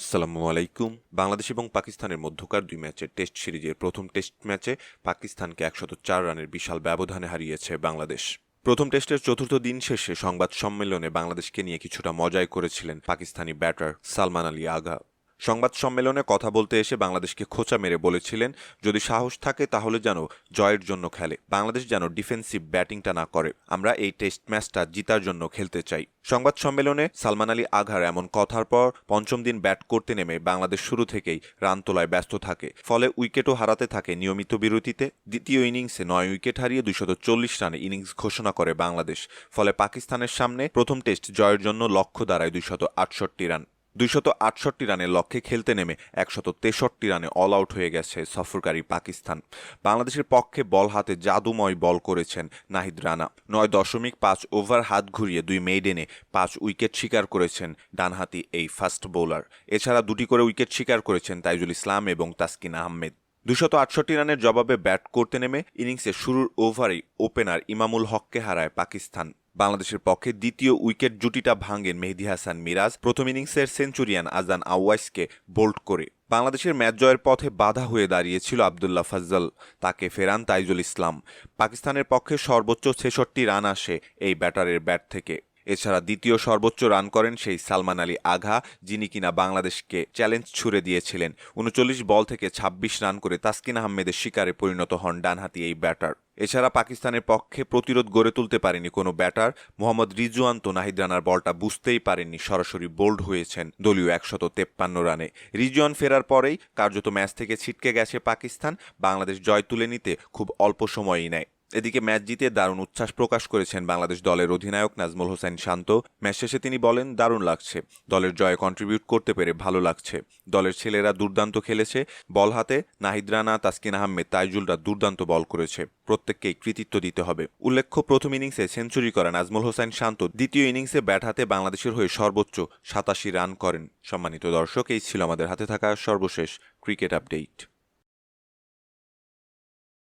আসসালামু আলাইকুম। বাংলাদেশ এবং পাকিস্তানের মধ্যকার ২ ম্যাচের টেস্ট সিরিজের প্রথম টেস্ট ম্যাচে পাকিস্তানকে ১০৪ রানের বিশাল ব্যবধানে হারিয়েছে বাংলাদেশ। প্রথম টেস্টের চতুর্থ দিন শেষে সংবাদ সম্মেলনে বাংলাদেশকে নিয়ে কিছুটা মজাই করেছিলেন পাকিস্তানি ব্যাটার সালমান আলী আগা। সংবাদ সম্মেলনে কথা বলতে এসে বাংলাদেশকে খোঁচা মেরে বলেছিলেন, যদি সাহস থাকে তাহলে যেন জয়ের জন্য খেলে, বাংলাদেশ যেন ডিফেন্সিভ ব্যাটিংটা না করে, আমরা এই টেস্ট ম্যাচটা জিতার জন্য খেলতে চাই। সংবাদ সম্মেলনে সালমান আলী আঘার এমন কথার পর পঞ্চম দিন ব্যাট করতে নেমে বাংলাদেশ শুরু থেকেই রান তোলায় ব্যস্ত থাকে, ফলে উইকেটও হারাতে থাকে নিয়মিত বিরতিতে। দ্বিতীয় ইনিংসে ৯ উইকেট হারিয়ে ২৪০ রানে ইনিংস ঘোষণা করে বাংলাদেশ, ফলে পাকিস্তানের সামনে প্রথম টেস্ট জয়ের জন্য লক্ষ্য দাঁড়ায় ২৬৮ রান। ২৬৮ রানের লক্ষ্যে খেলতে নেমে ১৬৩ রানে অল আউট হয়ে গেছে সফরকারী পাকিস্তান। বাংলাদেশের পক্ষে বল হাতে জাদুময় বল করেছেন নাহিদ রানা। ৯.৫ ওভার হাত ঘুরিয়ে ২ মেইডেনে ৫ উইকেট শিকার করেছেন ডানহাতি এই ফাস্ট বোলার। এছাড়া ২টি করে উইকেট শিকার করেছেন তাইজুল ইসলাম এবং তাসকিন আহমেদ। ২৬৮ রানের জবাবে ব্যাট করতে নেমে ইনিংসের শুরুর ওভারেই ওপেনার ইমামুল হককে হারায় পাকিস্তান। বাংলাদেশের পক্ষে দ্বিতীয় উইকেট জুটিটা ভাঙেন মেহেদী হাসান মিরাজ প্রথম ইনিংসের সেঞ্চুরিয়ান আজান আওয়াইসকে বোল্ড করে। বাংলাদেশের ম্যাচ জয়ের পথে বাধা হয়ে দাঁড়িয়েছিল আবদুল্লাহ ফাজ্জাল, তাকে ফেরান তাইজুল ইসলাম। পাকিস্তানের পক্ষে সর্বোচ্চ ৬৬ রান আসে এই ব্যাটারের ব্যাট থেকে। এছাড়া দ্বিতীয় সর্বোচ্চ রান করেন সেই সালমান আলী আঘা, যিনি কিনা বাংলাদেশকে চ্যালেঞ্জ ছুড়ে দিয়েছিলেন। ৩৯ বল থেকে ২৬ রান করে তাসকিন আহমেদের শিকারে পরিণত হন ডানহাতি এই ব্যাটার। এছাড়া পাকিস্তানের পক্ষে প্রতিরোধ গড়ে তুলতে পারেনি কোনো ব্যাটার। মোহাম্মদ রিজওয়ান তো নাহিদ রানার বলটা বুঝতেই পারেননি, সরাসরি বোল্ড হয়েছেন দলীয় ১৫৩ রানে। রিজওয়ান ফেরার পরেই কার্যত ম্যাচ থেকে ছিটকে গেছে পাকিস্তান। বাংলাদেশ জয় তুলে নিতে খুব অল্প সময়ই নেয়। এদিকে ম্যাচ জিতে দারুণ উচ্ছ্বাস প্রকাশ করেছেন বাংলাদেশ দলের অধিনায়ক নাজমুল হোসেন শান্ত। ম্যাচ শেষে তিনি বলেন, দারুণ লাগছে, দলের জয়ে কন্ট্রিবিউট করতে পেরে ভালো লাগছে। দলের ছেলেরা দুর্দান্ত খেলেছে, বল হাতে নাহিদ রানা, তাসকিন আহমেদ, তাইজুলরা দুর্দান্ত বল করেছে, প্রত্যেককেই কৃতিত্ব দিতে হবে। উল্লেখ্য, প্রথম ইনিংসে সেঞ্চুরি করা নাজমুল হোসেন শান্ত দ্বিতীয় ইনিংসে ব্যাট হাতে বাংলাদেশের হয়ে সর্বোচ্চ ৮৭ রান করেন। সম্মানিত দর্শক, এই ছিল আমাদের হাতে থাকা সর্বশেষ ক্রিকেট আপডেট।